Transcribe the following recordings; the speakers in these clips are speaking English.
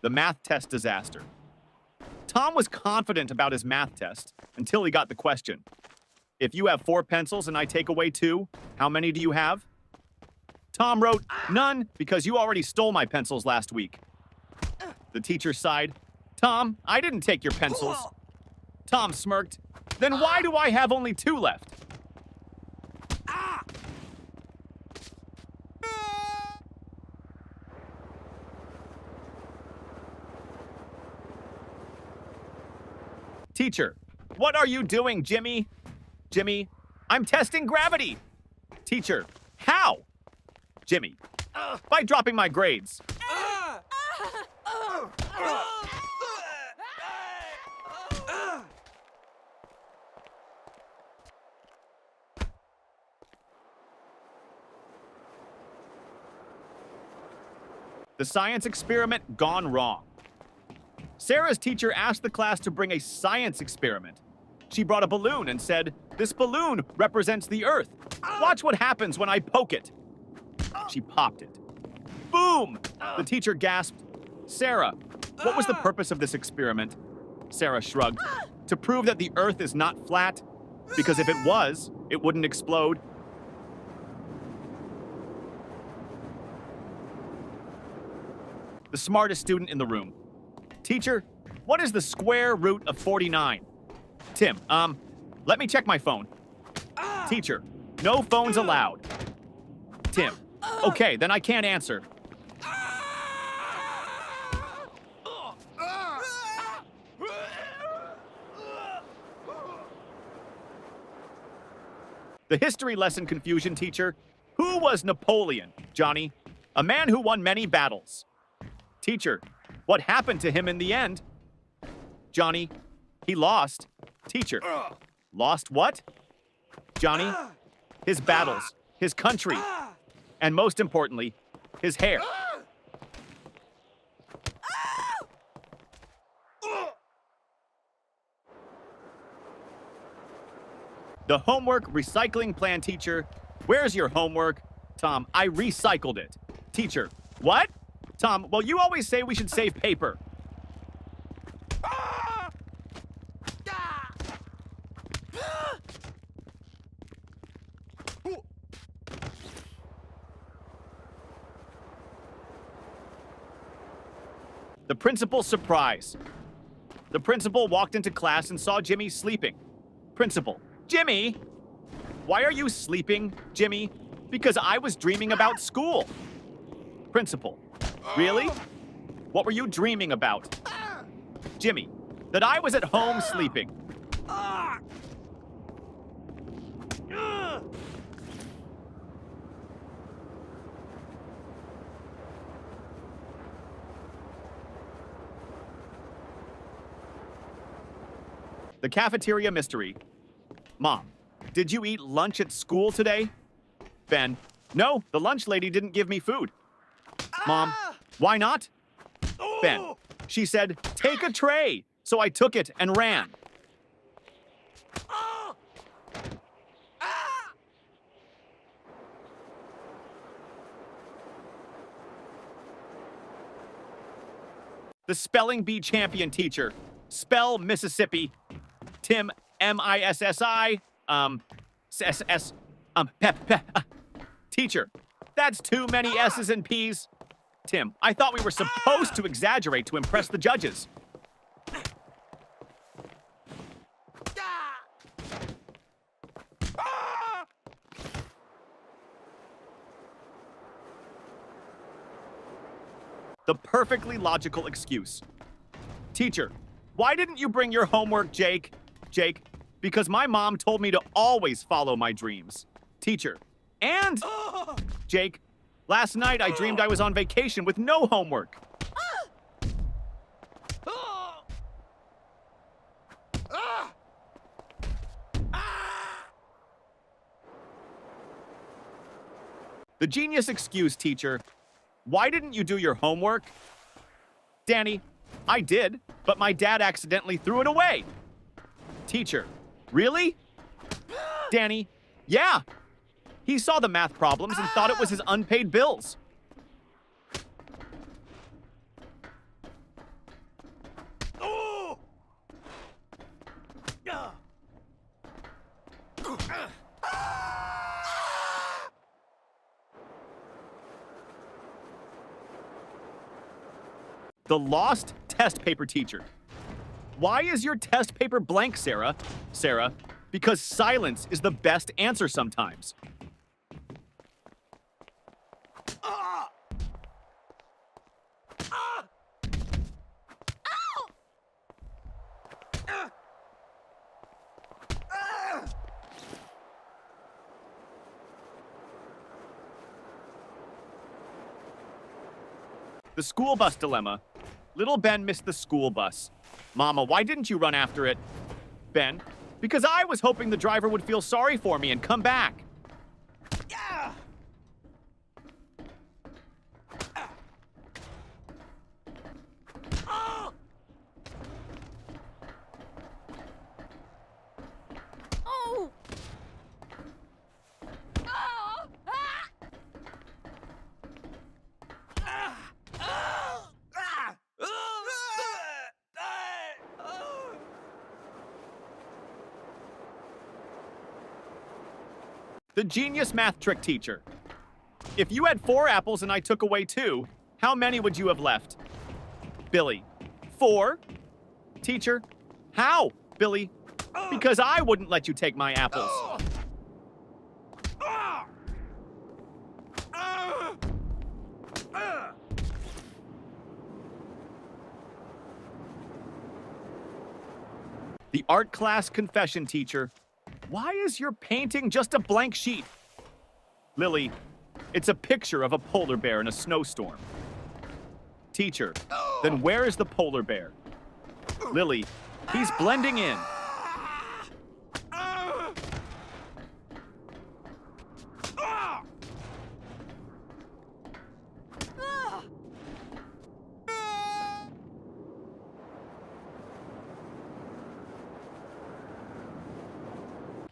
The math test disaster. Tom was confident about his math test until he got the question. If you have 4 pencils and I take away 2, how many do you have? Tom wrote, none, because you already stole my pencils last week. The teacher sighed. Tom, I didn't take your pencils. Tom smirked. Then why do I have only 2 left? Teacher, what are you doing, Jimmy? Jimmy, I'm testing gravity. Teacher, how? Jimmy, by dropping my grades. The science experiment gone wrong. Sarah's teacher asked the class to bring a science experiment. She brought a balloon and said, "This balloon represents the Earth. Watch what happens when I poke it." She popped it. Boom! The teacher gasped, "Sarah, what was the purpose of this experiment?" Sarah shrugged. "To prove that the Earth is not flat, because if it was, it wouldn't explode." The smartest student in the room. Teacher, what is the square root of 49? Tim, let me check my phone. Teacher, no phones allowed. Tim, okay, then I can't answer. The history lesson confusion teacher. Who was Napoleon, Johnny? A man who won many battles. Teacher, what happened to him in the end? Johnny, he lost. Teacher, lost what? Johnny, his battles, his country, and most importantly, his hair. The homework recycling plan teacher. Where's your homework? Tom, I recycled it. Teacher, what? Tom, well, you always say we should save paper. The principal's surprise. The principal walked into class and saw Jimmy sleeping. Principal, Jimmy! Why are you sleeping, Jimmy? Because I was dreaming about school. Principal, really? What were you dreaming about? Jimmy, that I was at home sleeping. The cafeteria mystery. Mom, did you eat lunch at school today? Ben, no, the lunch lady didn't give me food. Mom, why not? Ben, she said, take a tray. So I took it and ran. The spelling bee champion teacher. Spell Mississippi. Tim, M-I-S-S-I, S-S, Teacher, that's too many S's and P's. Tim, I thought we were supposed to exaggerate to impress the judges. The perfectly logical excuse. Teacher, why didn't you bring your homework, Jake? Jake, because my mom told me to always follow my dreams. Teacher, and Jake, last night I dreamed I was on vacation with no homework. The genius excuse, teacher. Why didn't you do your homework? Danny, I did, but my dad accidentally threw it away. Teacher, really? Danny, yeah. He saw the math problems and thought it was his unpaid bills. The lost test paper teacher. Why is your test paper blank, Sarah? Sarah, because silence is the best answer sometimes. The school bus dilemma. Little Ben missed the school bus. Mama, why didn't you run after it? Ben, because I was hoping the driver would feel sorry for me and come back. Yeah. Oh. Oh. The genius math trick teacher. If you had 4 apples and I took away 2, how many would you have left? Billy, 4? Teacher, how? Billy, because I wouldn't let you take my apples. The art class confession teacher. Why is your painting just a blank sheet? Lily, it's a picture of a polar bear in a snowstorm. Teacher, then where is the polar bear? Lily, he's blending in.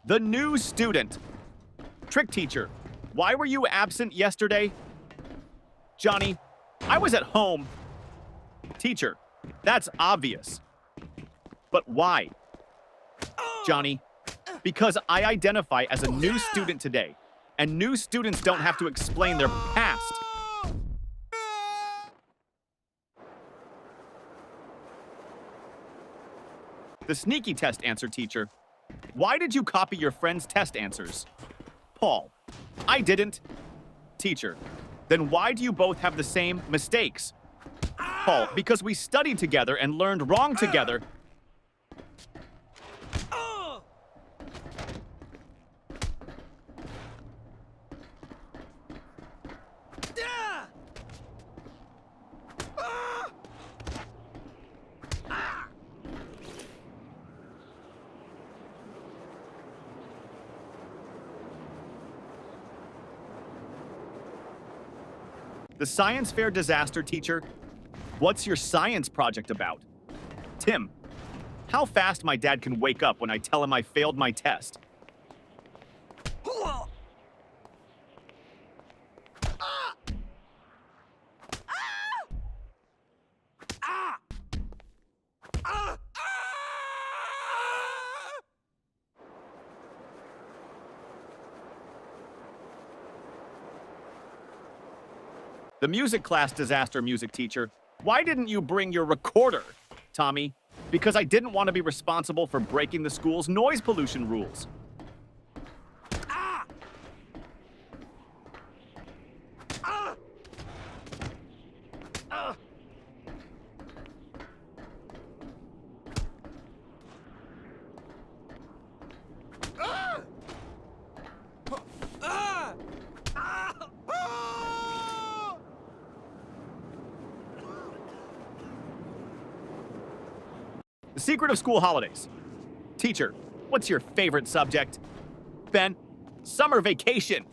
The new student. Trick teacher, why were you absent yesterday? Johnny, I was at home. Teacher, that's obvious. But why? Johnny, because I identify as a new student today, and new students don't have to explain their past. The sneaky test answer teacher. Why did you copy your friend's test answers? Paul, I didn't. Teacher, then why do you both have the same mistakes? Paul, because we studied together and learned wrong together. The science fair disaster teacher. What's your science project about? Tim, how fast my dad can wake up when I tell him I failed my test. The music class disaster music teacher. Why didn't you bring your recorder? Tommy, because I didn't want to be responsible for breaking the school's noise pollution rules. The secret of school holidays. Teacher, what's your favorite subject? Ben, summer vacation.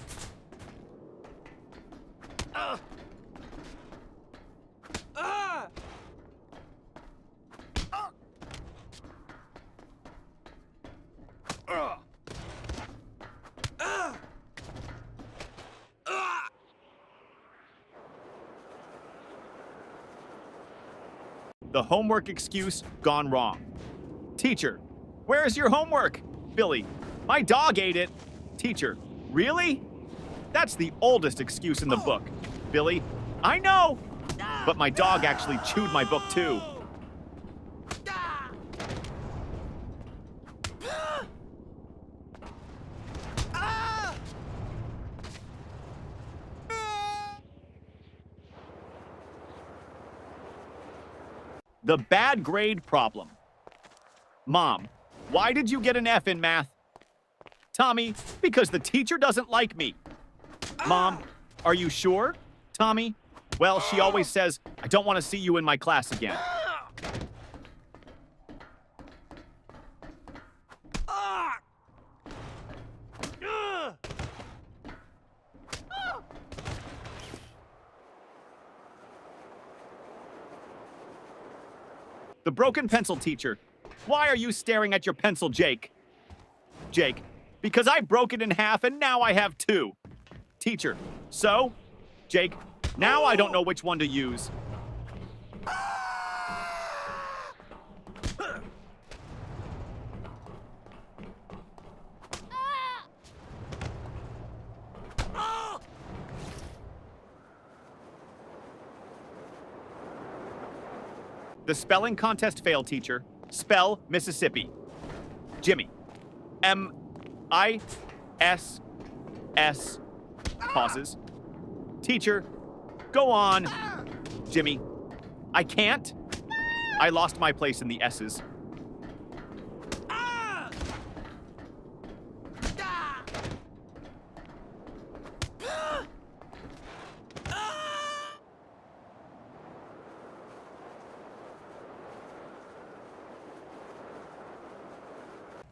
The homework excuse gone wrong. Teacher, where's your homework? Billy, my dog ate it. Teacher, really? That's the oldest excuse in the book. Billy, I know. But my dog actually chewed my book too. The bad grade problem. Mom, why did you get an F in math? Tommy, because the teacher doesn't like me. Mom, are you sure? Tommy, well, she always says, I don't want to see you in my class again. The broken pencil teacher. Why are you staring at your pencil, Jake? Jake, because I broke it in half and now I have two. Teacher, so? Jake, now I don't know which one to use. The spelling contest failed, teacher. Spell Mississippi. Jimmy. M-I-S-S. Pauses. Teacher, go on. Jimmy. I can't. I lost my place in the S's.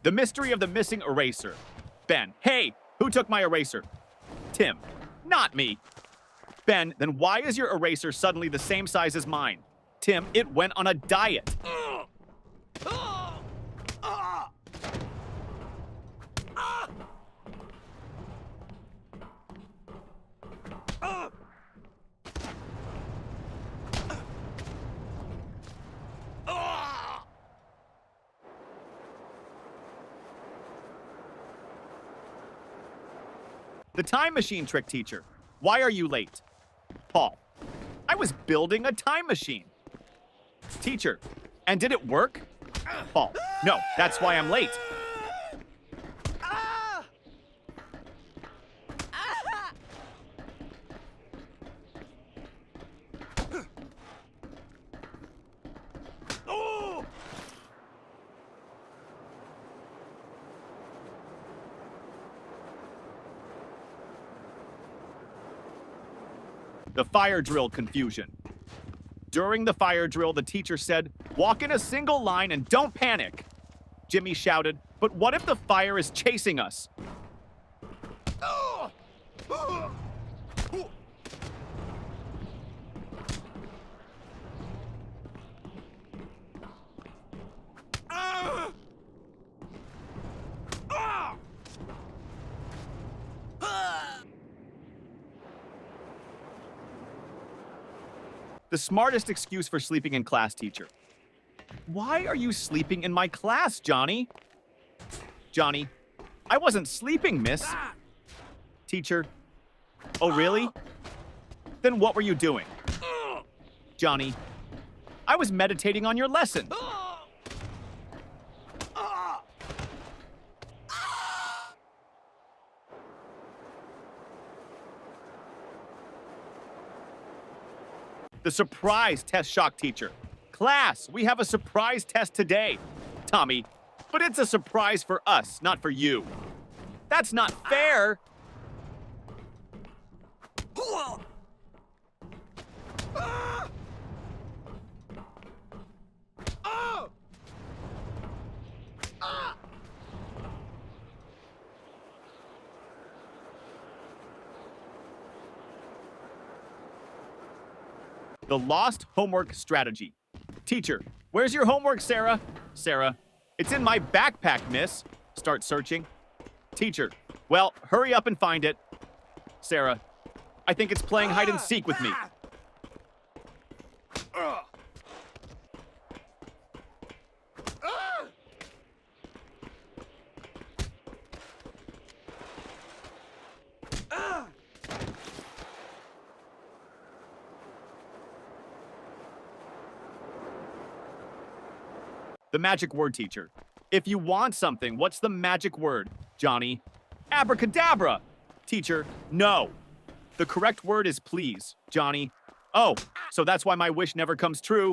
The mystery of the missing eraser. Ben, hey, who took my eraser? Tim, not me. Ben, then why is your eraser suddenly the same size as mine? Tim, it went on a diet. The time machine trick teacher. Why are you late? Paul. I was building a time machine. Teacher. And did it work? Paul. No, that's why I'm late. The fire drill confusion. During the fire drill, the teacher said, walk in a single line and don't panic. Jimmy shouted, but what if the fire is chasing us? The smartest excuse for sleeping in class, teacher. Why are you sleeping in my class, Johnny? Johnny, I wasn't sleeping, miss. Teacher, oh really? Then what were you doing? Johnny, I was meditating on your lesson. The surprise test shock teacher. Class, we have a surprise test today. Tommy, but it's a surprise for us, not for you. That's not fair. The lost homework strategy. Teacher, where's your homework, Sarah? Sarah, it's in my backpack, miss. Start searching. Teacher, well, hurry up and find it. Sarah, I think it's playing hide and seek with me. The magic word, teacher. If you want something, what's the magic word, Johnny? Abracadabra! Teacher, no. The correct word is please, Johnny. Oh, so that's why my wish never comes true.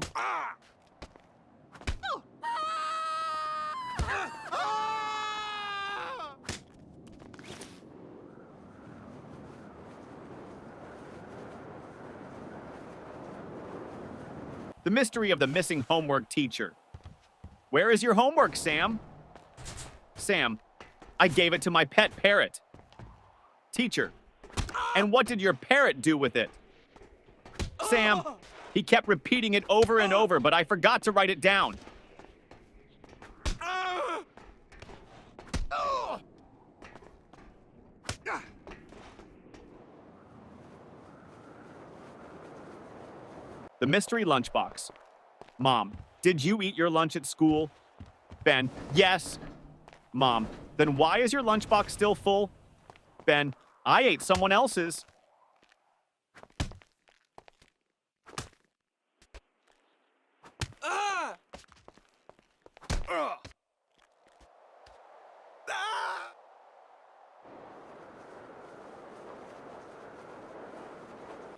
The mystery of the missing homework teacher. Where is your homework, Sam? Sam, I gave it to my pet parrot. Teacher, and what did your parrot do with it? Sam, he kept repeating it over and over, but I forgot to write it down. The mystery lunchbox. Mom, did you eat your lunch at school? Ben, yes. Mom, then why is your lunchbox still full? Ben, I ate someone else's.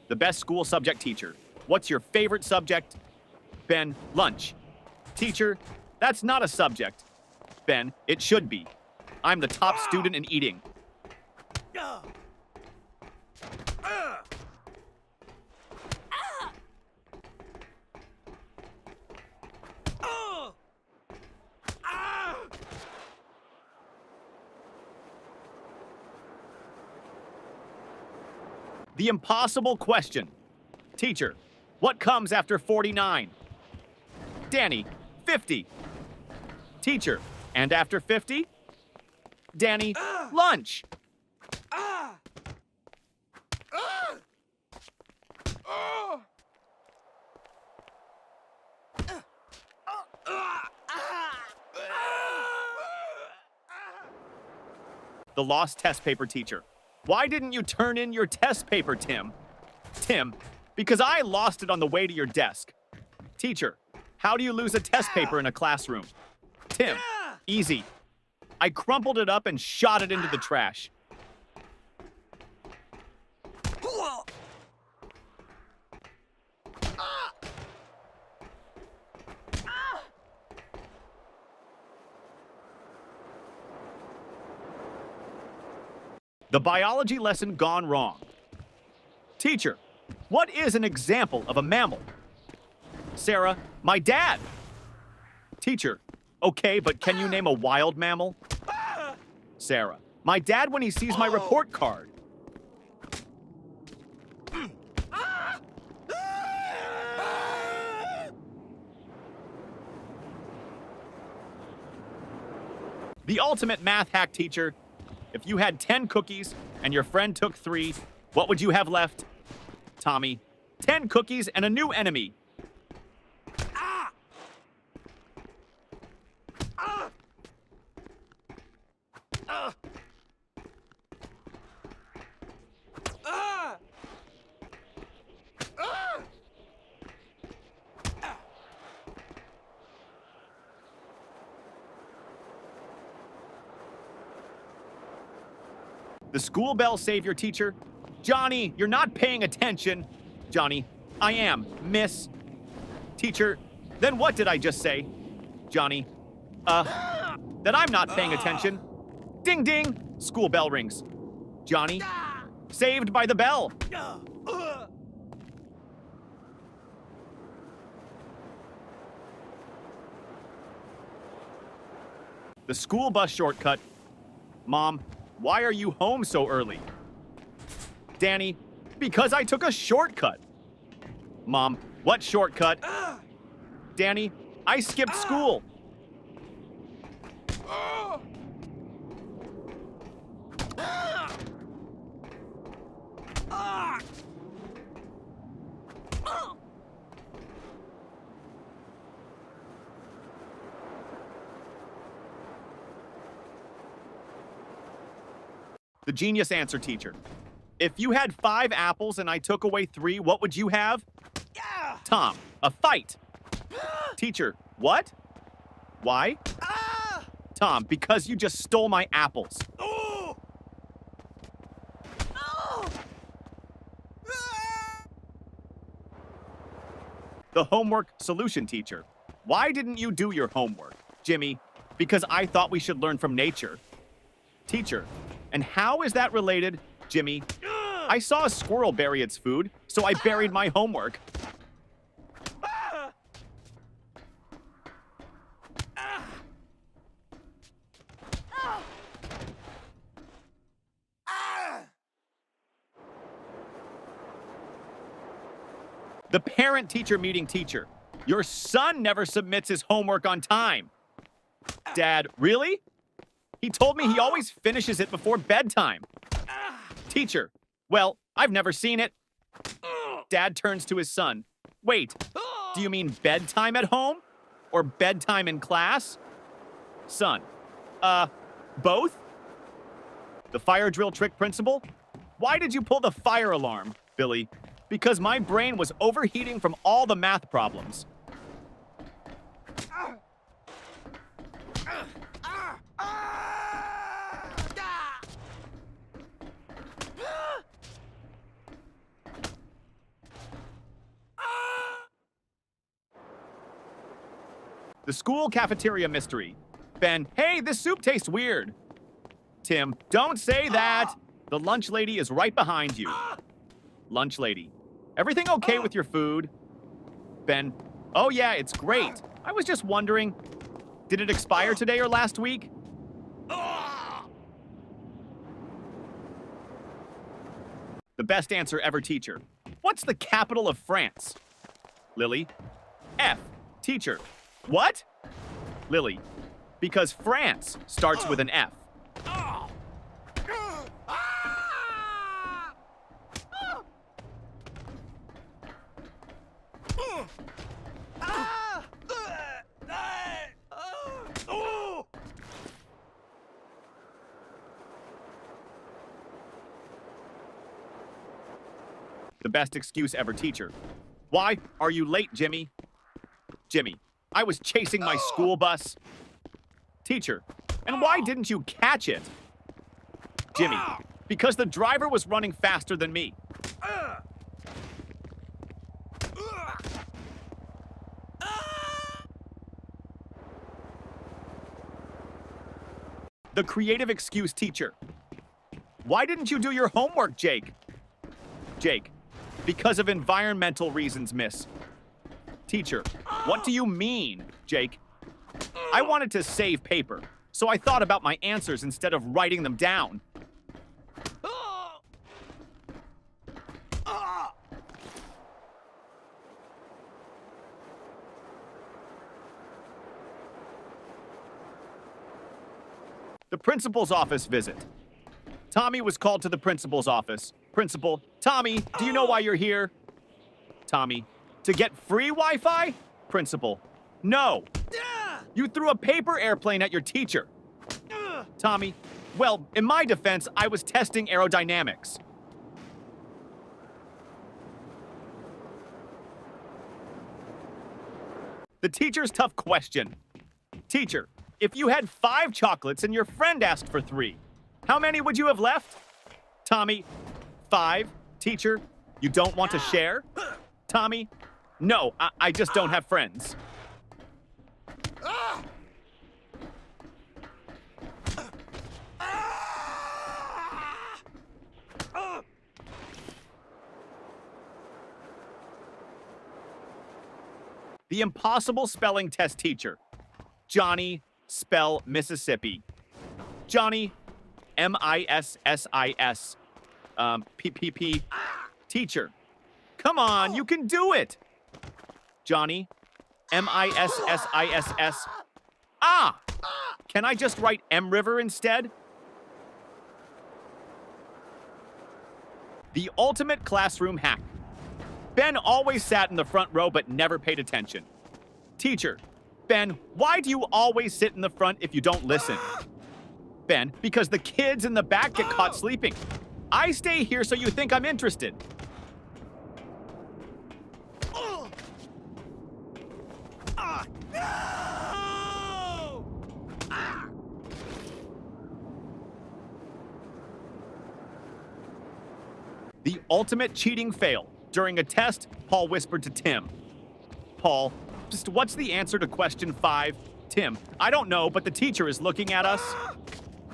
The best school subject teacher. What's your favorite subject? Ben, lunch. Teacher, that's not a subject. Ben, it should be. I'm the top student in eating. The impossible question. Teacher, what comes after 49? Danny, 50. Teacher, and after 50? Danny, lunch. The lost test paper teacher. Why didn't you turn in your test paper, Tim? Tim, because I lost it on the way to your desk. Teacher, how do you lose a test paper in a classroom? Tim, easy. I crumpled it up and shot it into the trash. The biology lesson gone wrong. Teacher, what is an example of a mammal? Sarah, my dad. Teacher, okay, but can you name a wild mammal? Sarah, my dad when he sees my report card. The ultimate math hack teacher. If you had 10 cookies and your friend took 3, what would you have left? Tommy, 10 cookies and a new enemy. The school bell savior teacher. Johnny, you're not paying attention. Johnny, I am, miss. Teacher, then what did I just say? Johnny, that I'm not paying attention. Ding ding, school bell rings. Johnny, saved by the bell. The school bus shortcut. Mom, why are you home so early? Danny, because I took a shortcut. Mom, what shortcut? Danny, I skipped school. The genius answer teacher. If you had 5 apples and I took away 3, what would you have? Tom, a fight. Teacher, what? Why? Tom, because you just stole my apples. The homework solution teacher. Why didn't you do your homework? Jimmy, because I thought we should learn from nature. Teacher, and how is that related? Jimmy, I saw a squirrel bury its food, so I buried my homework. The parent-teacher meeting teacher. Your son never submits his homework on time. Dad, really? He told me he always finishes it before bedtime. Teacher, well, I've never seen it. Dad turns to his son. Wait, do you mean bedtime at home? Or bedtime in class? Son, both? The fire drill trick principal? Why did you pull the fire alarm, Billy? Because my brain was overheating from all the math problems. The school cafeteria mystery. Ben, hey, this soup tastes weird. Tim, don't say that. The lunch lady is right behind you. Lunch lady, everything okay with your food? Ben, oh yeah, it's great. I was just wondering, did it expire today or last week? The best answer ever teacher. What's the capital of France? Lily, F. Teacher, what? Lily, because France starts with an F. The best excuse ever teacher. Why are you late, Jimmy? Jimmy, I was chasing my school bus. Teacher, and why didn't you catch it? Jimmy, because the driver was running faster than me. The creative excuse teacher. Why didn't you do your homework, Jake? Jake, because of environmental reasons, miss. Teacher, what do you mean, Jake? I wanted to save paper, so I thought about my answers instead of writing them down. The principal's office visit. Tommy was called to the principal's office. Principal, Tommy, do you know why you're here? Tommy, to get free Wi-Fi? Principal, no. You threw a paper airplane at your teacher. Tommy, well, in my defense, I was testing aerodynamics. The teacher's tough question. Teacher, if you had 5 chocolates and your friend asked for 3, how many would you have left? Tommy, 5. Teacher, you don't want to share? Tommy, no, I just don't have friends. The impossible spelling test teacher. Johnny, spell Mississippi. Johnny, M-I-S-S-I-S. P-P-P. Teacher, come on, you can do it. Johnny, M-I-S-S-I-S-S. Ah! Can I just write M River instead? The ultimate classroom hack. Ben always sat in the front row but never paid attention. Teacher, Ben, why do you always sit in the front if you don't listen? Ben, because the kids in the back get caught sleeping. I stay here so you think I'm interested. The ultimate cheating fail. During a test, Paul whispered to Tim. Paul, just what's the answer to question 5? Tim, I don't know, but the teacher is looking at us.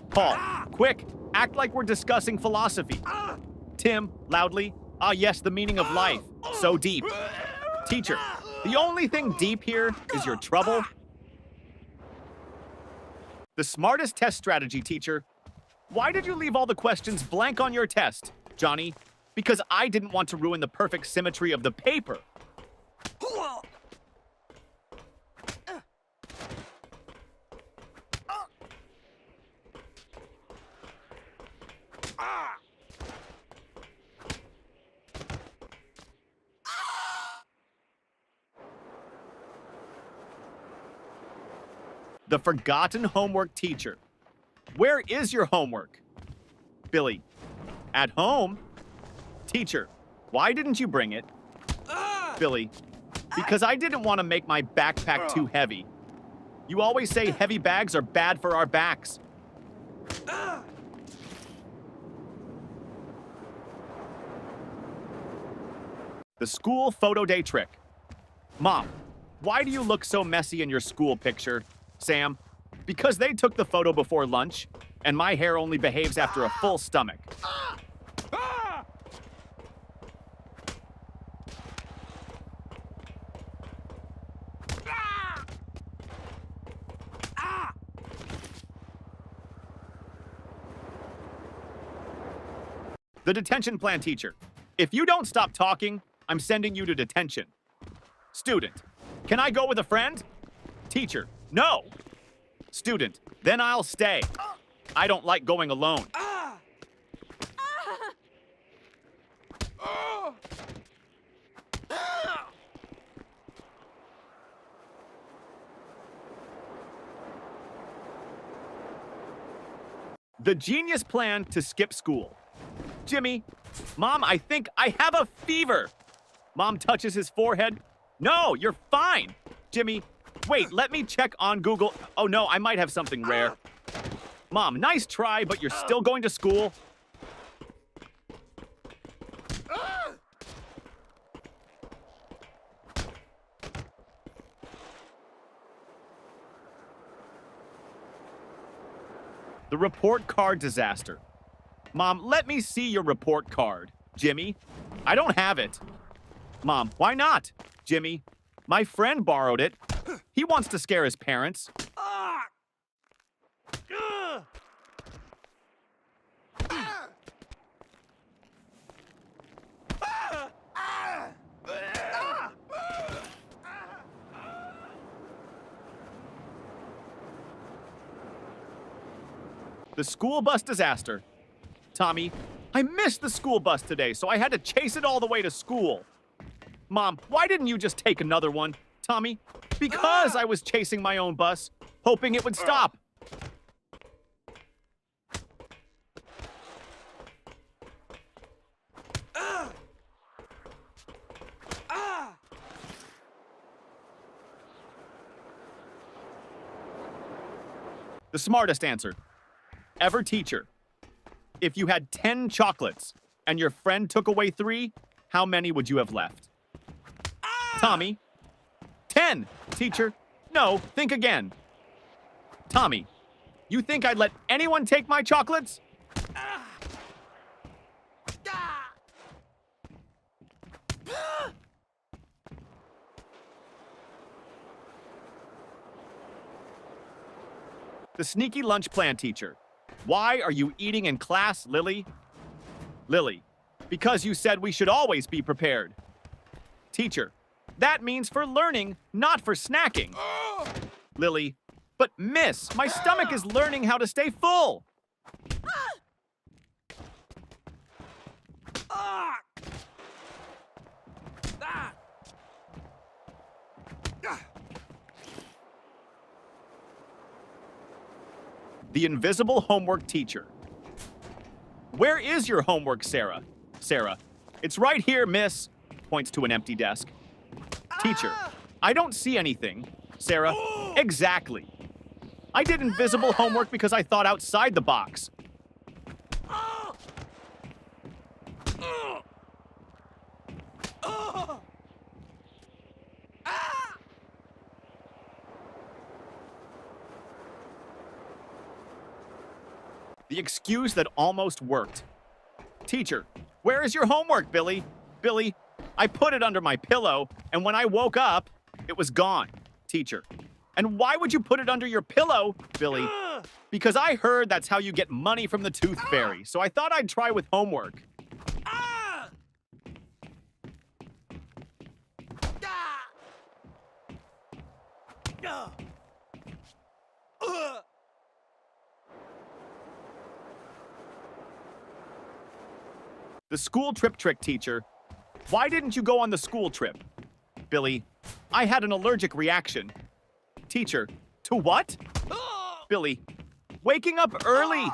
Paul, quick, act like we're discussing philosophy. Tim, loudly, ah yes, the meaning of life. So deep. Teacher, the only thing deep here is your trouble. The smartest test strategy, teacher. Why did you leave all the questions blank on your test, Johnny? Because I didn't want to ruin the perfect symmetry of the paper. The forgotten homework teacher. Where is your homework? Billy, at home? Teacher, why didn't you bring it? Billy, because I didn't want to make my backpack too heavy. You always say heavy bags are bad for our backs. The school photo day trick. Mom, why do you look so messy in your school picture? Sam, because they took the photo before lunch, and my hair only behaves after a full stomach. The detention plan teacher. If you don't stop talking, I'm sending you to detention. Student, can I go with a friend? Teacher, no. Student, then I'll stay. I don't like going alone. The genius plan to skip school. Jimmy, Mom, I think I have a fever. Mom touches his forehead. No, you're fine. Jimmy, wait, let me check on Google. Oh no, I might have something rare. Mom, nice try, but you're still going to school. The report card disaster. Mom, let me see your report card. Jimmy, I don't have it. Mom, why not? Jimmy, my friend borrowed it. He wants to scare his parents. The school bus disaster. Tommy, I missed the school bus today, so I had to chase it all the way to school. Mom, why didn't you just take another one? Tommy, because I was chasing my own bus, hoping it would stop. The smartest answer. Ever teacher. If you had 10 chocolates and your friend took away 3, how many would you have left? Tommy. 10, teacher. No, think again. Tommy, you think I'd let anyone take my chocolates? The sneaky lunch plan teacher. Why are you eating in class, Lily? Lily, because you said we should always be prepared. Teacher, that means for learning, not for snacking. Lily, but miss, my stomach is learning how to stay full. The invisible homework teacher. Where is your homework, Sarah? Sarah, it's right here, miss. Points to an empty desk. Teacher, I don't see anything. Sarah, exactly. I did invisible homework because I thought outside the box. The excuse that almost worked. Teacher, where is your homework, Billy? Billy, I put it under my pillow, and when I woke up, it was gone. Teacher, and why would you put it under your pillow, Billy? Because I heard that's how you get money from the Tooth Fairy, so I thought I'd try with homework. The school trip trick, teacher. Why didn't you go on the school trip? Billy, I had an allergic reaction. Teacher, to what? Billy, waking up early.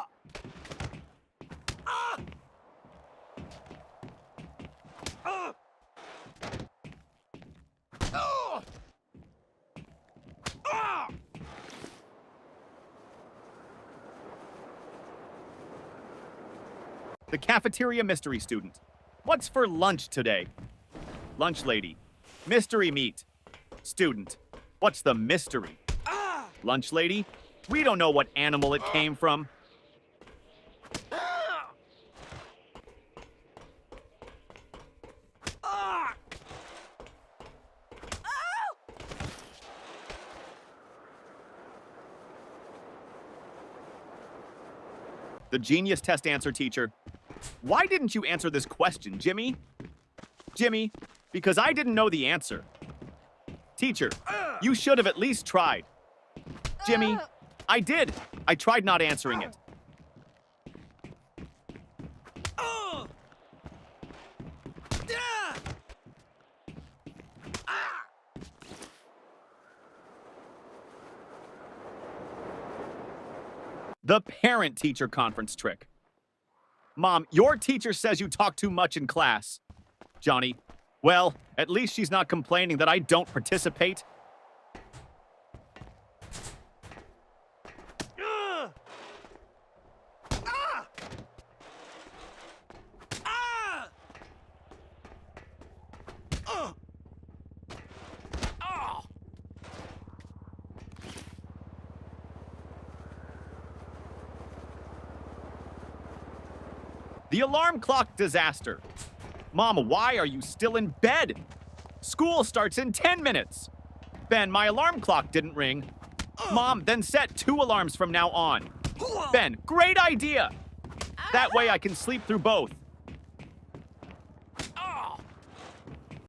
The cafeteria mystery student. What's for lunch today? Lunch lady. Mystery meat. Student. What's the mystery? Lunch lady. We don't know what animal it came from. The genius test answer, teacher. Why didn't you answer this question, Jimmy? Jimmy, because I didn't know the answer. Teacher, you should have at least tried. Jimmy, I did. I tried not answering it. The parent-teacher conference trick. Mom, your teacher says you talk too much in class. Johnny, well, at least she's not complaining that I don't participate. The alarm clock disaster. Mom, why are you still in bed? School starts in 10 minutes. Ben, my alarm clock didn't ring. Mom, then set 2 alarms from now on. Ben, great idea. That way I can sleep through both.